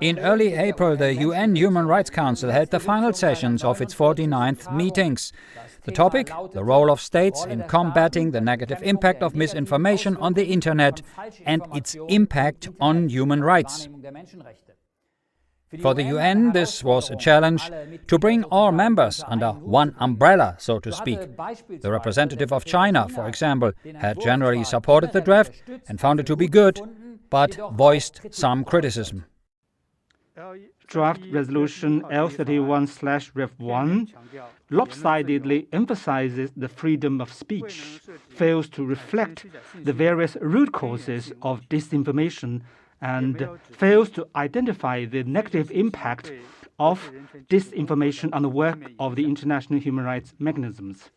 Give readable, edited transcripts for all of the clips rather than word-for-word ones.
In early April, the UN Human Rights Council held the final sessions of its 49th meetings. The topic, the role of states in combating the negative impact of misinformation on the internet and its impact on human rights. For the UN, this was a challenge to bring all members under one umbrella, so to speak. The representative of China, for example, had generally supported the draft and found it to be good, but voiced some criticism. Draft Resolution L31/Rev1 lopsidedly emphasizes the freedom of speech, fails to reflect the various root causes of disinformation, and fails to identify the negative impact of disinformation on the work of the international human rights mechanisms.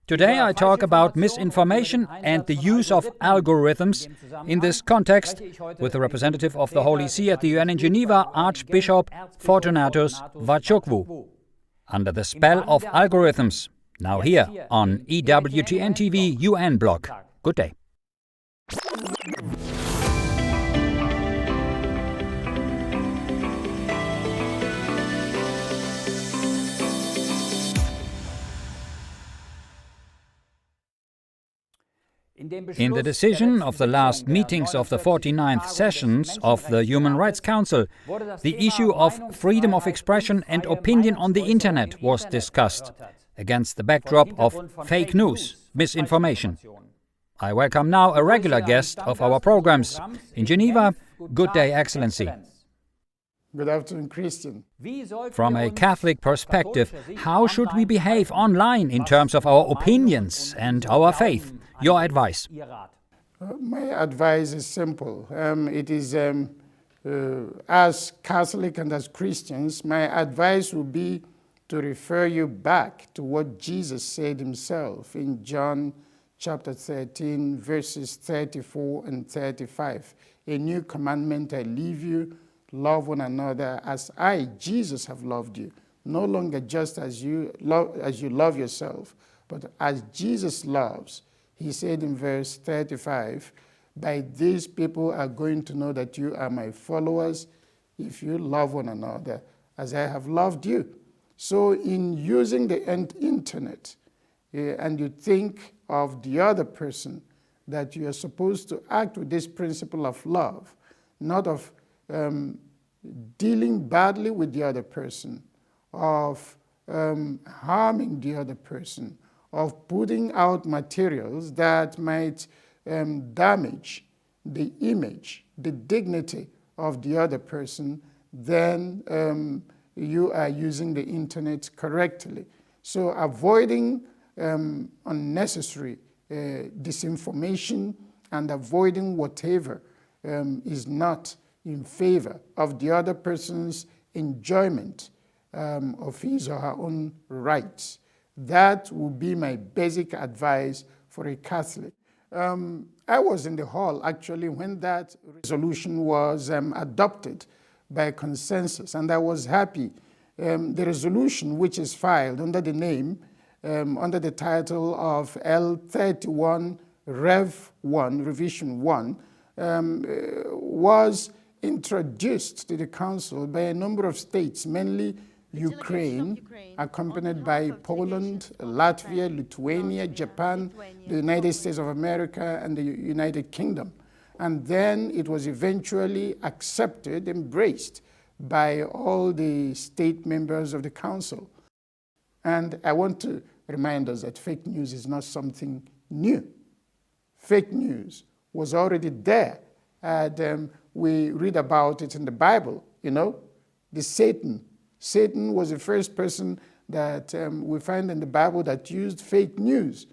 Today I talk about misinformation and the use of algorithms in this context with the representative of the Holy See at the UN in Geneva, Archbishop Fortunatus Nwachukwu. Under the spell of algorithms, now here on EWTN TV UN blog. Good day. In the decision of the last meetings of the 49th sessions of the Human Rights Council, the issue of freedom of expression and opinion on the internet was discussed, against the backdrop of fake news, misinformation. I welcome now a regular guest of our programs. In Geneva, good day, Excellency. Good afternoon, Christian. From a Catholic perspective, how should we behave online in terms of our opinions and our faith? Your advice. My advice is simple. It is, as Catholic and as Christians, my advice would be to refer you back to what Jesus said himself in John chapter 13, verses 34 and 35. A new commandment I leave you, love one another as I, Jesus, have loved you. No longer just as you love yourself, but as Jesus loves. He said in verse 35, by these people are going to know that you are my followers if you love one another as I have loved you. So in using the internet, and you think of the other person, that you are supposed to act with this principle of love, not of dealing badly with the other person, of harming the other person, of putting out materials that might damage the image, the dignity of the other person, then you are using the internet correctly. So avoiding unnecessary disinformation and avoiding whatever is not in favor of the other person's enjoyment of his or her own rights. That would be my basic advice for a Catholic. I was in the hall, actually, when that resolution was adopted by consensus, and I was happy. The resolution, which is filed under the name, under the title of L31 Rev 1, Revision 1, was introduced to the Council by a number of states, mainly Ukraine, accompanied by Poland, Latvia, Lithuania, Japan, the United States of America, and the United Kingdom. And then it was eventually accepted, embraced by all the state members of the Council. And I want to remind us that fake news is not something new. Fake news was already there. And we read about it in the Bible, you know, Satan was the first person that we find in the Bible that used fake news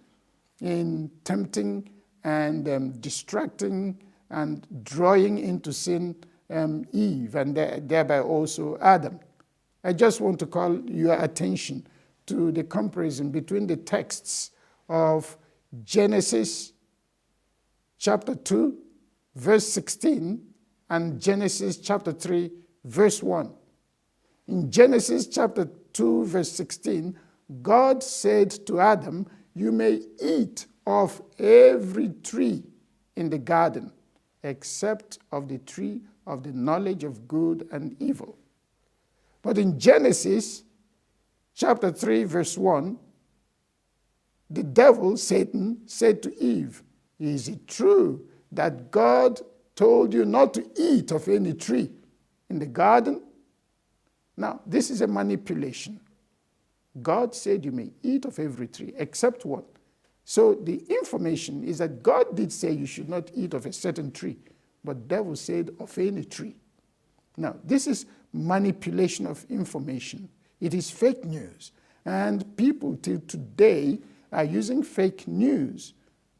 in tempting and distracting and drawing into sin Eve and thereby also Adam. I just want to call your attention to the comparison between the texts of Genesis chapter 2, verse 16, and Genesis chapter 3, verse 1. In Genesis chapter 2, verse 16, God said to Adam, you may eat of every tree in the garden. except of the tree of the knowledge of good and evil. But in Genesis chapter 3, verse 1, the devil, Satan, said to Eve, "Is it true that God told you not to eat of any tree in the garden?" Now, this is a manipulation. God said you may eat of every tree, except one. So the information is that God did say you should not eat of a certain tree, but the devil said of any tree. Now, this is manipulation of information. It is fake news. And people till today are using fake news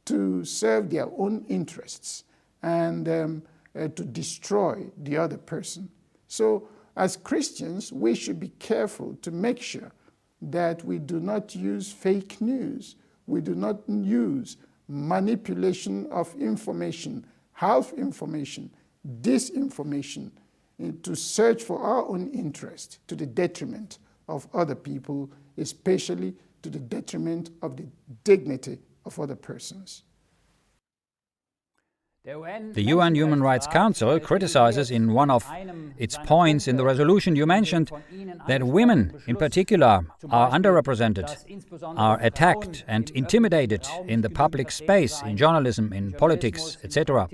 to serve their own interests and to destroy the other person. So as Christians, we should be careful to make sure that we do not use fake news. We do not use manipulation of information, half information, disinformation, to search for our own interest to the detriment of other people, especially to the detriment of the dignity of other persons. The UN Human Rights Council criticizes in one of its points in the resolution you mentioned that women in particular are underrepresented, are attacked and intimidated in the public space, in journalism, in politics, etc.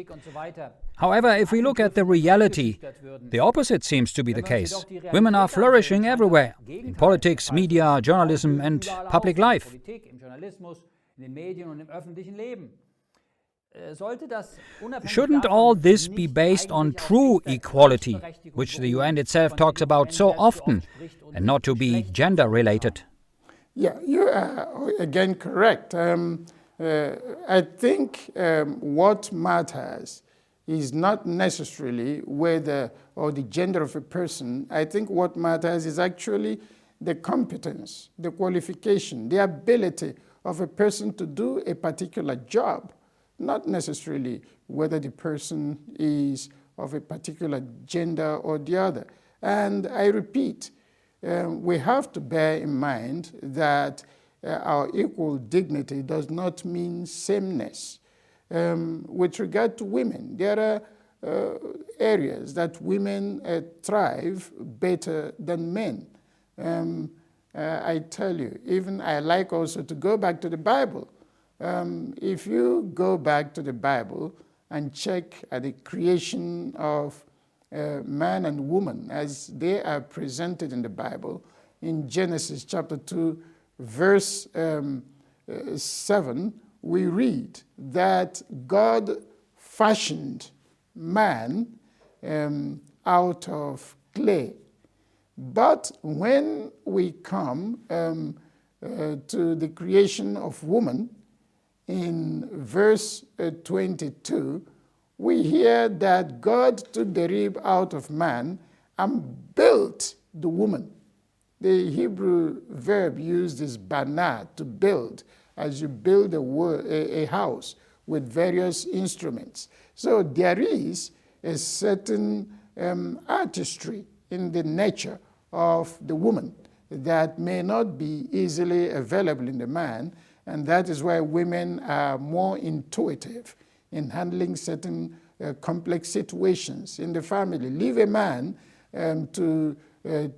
However, if we look at the reality, the opposite seems to be the case. Women are flourishing everywhere, in politics, media, journalism and public life. Shouldn't all this be based on true equality, which the UN itself talks about so often, and not to be gender-related? Yeah, you are again correct. I think what matters is not necessarily whether or the gender of a person. I think what matters is actually the competence, the qualification, the ability of a person to do a particular job. Not necessarily whether the person is of a particular gender or the other. And I repeat, we have to bear in mind that our equal dignity does not mean sameness. With regard to women, there are areas that women thrive better than men. I tell you, even I like also to go back to the Bible. If you go back to the Bible and check at the creation of man and woman as they are presented in the Bible, in Genesis chapter 2, verse 7, we read that God fashioned man out of clay. But when we come to the creation of woman, in verse 22, we hear that God took the rib out of man and built the woman. The Hebrew verb used is banah, to build, as you build a house with various instruments. So there is a certain artistry in the nature of the woman that may not be easily available in the man, and that is why women are more intuitive in handling certain complex situations in the family. Leave a man to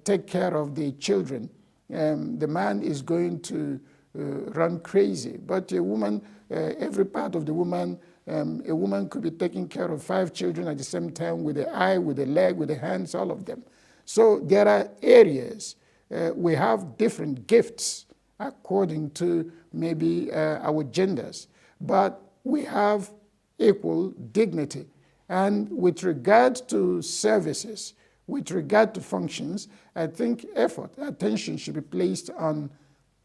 take care of the children. The man is going to run crazy. But a woman, every part of the woman, a woman could be taking care of 5 children at the same time, with the eye, with the leg, with the hands, all of them. So there are areas we have different gifts according to maybe our genders, but we have equal dignity. And with regard to services, with regard to functions, I think attention should be placed on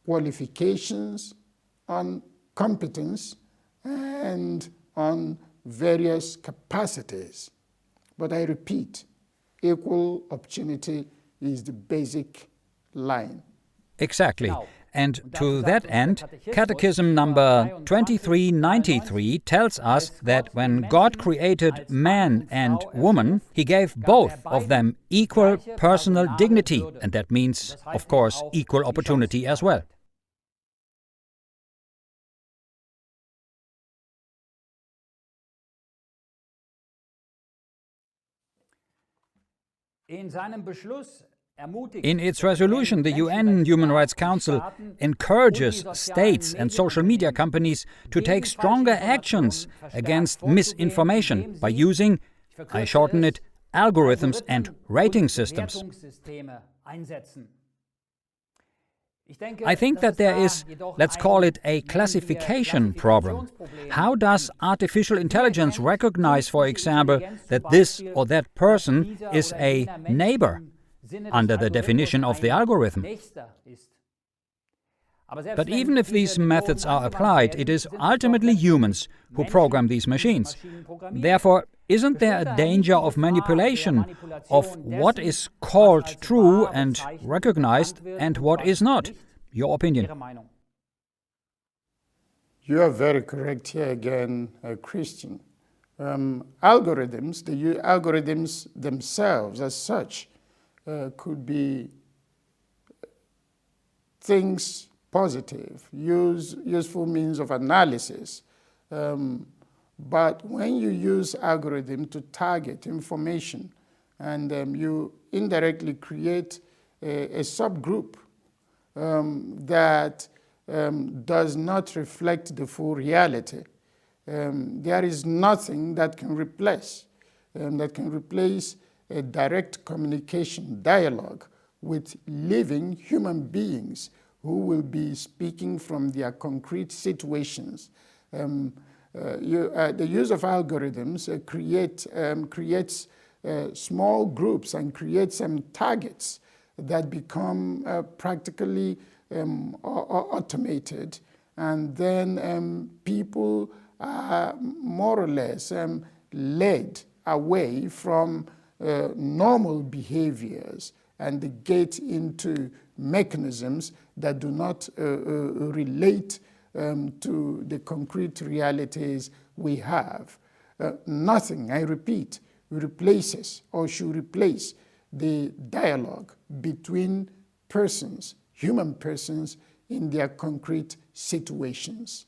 qualifications, on competence, and on various capacities. But I repeat, equal opportunity is the basic line. Exactly. And to that end, Catechism number 2393 tells us that when God created man and woman, He gave both of them equal personal dignity. And that means, of course, equal opportunity as well. In its resolution, the UN Human Rights Council encourages states and social media companies to take stronger actions against misinformation by using, I shorten it, algorithms and rating systems. I think that there is, let's call it, a classification problem. How does artificial intelligence recognize, for example, that this or that person is a neighbor under the definition of the algorithm? But even if these methods are applied, it is ultimately humans who program these machines. Therefore, isn't there a danger of manipulation of what is called true and recognized and what is not? Your opinion? You are very correct here again, Christian. Algorithms, the algorithms themselves as such, could be things positive, useful means of analysis. But when you use algorithm to target information and you indirectly create a subgroup that does not reflect the full reality, there is nothing that can replace a direct communication dialogue with living human beings who will be speaking from their concrete situations. The use of algorithms creates small groups and creates targets that become practically automated, and then people are more or less led away from normal behaviors and get into mechanisms that do not relate to the concrete realities we have. Nothing, I repeat, replaces or should replace the dialogue between persons, human persons, in their concrete situations.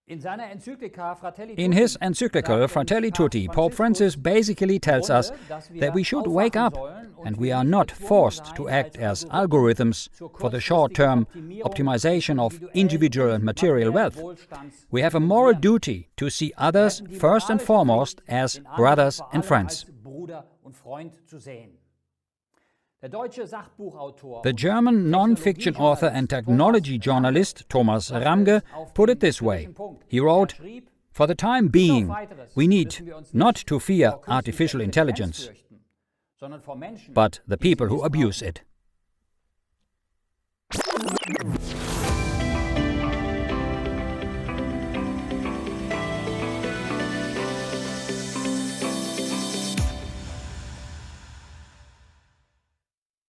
In his encyclical Fratelli Tutti, Pope Francis basically tells us that we should wake up and we are not forced to act as algorithms for the short-term optimization of individual and material wealth. We have a moral duty to see others first and foremost as brothers and friends. The German non-fiction author and technology journalist Thomas Ramge put it this way. He wrote, "For the time being, we need not to fear artificial intelligence, but the people who abuse it."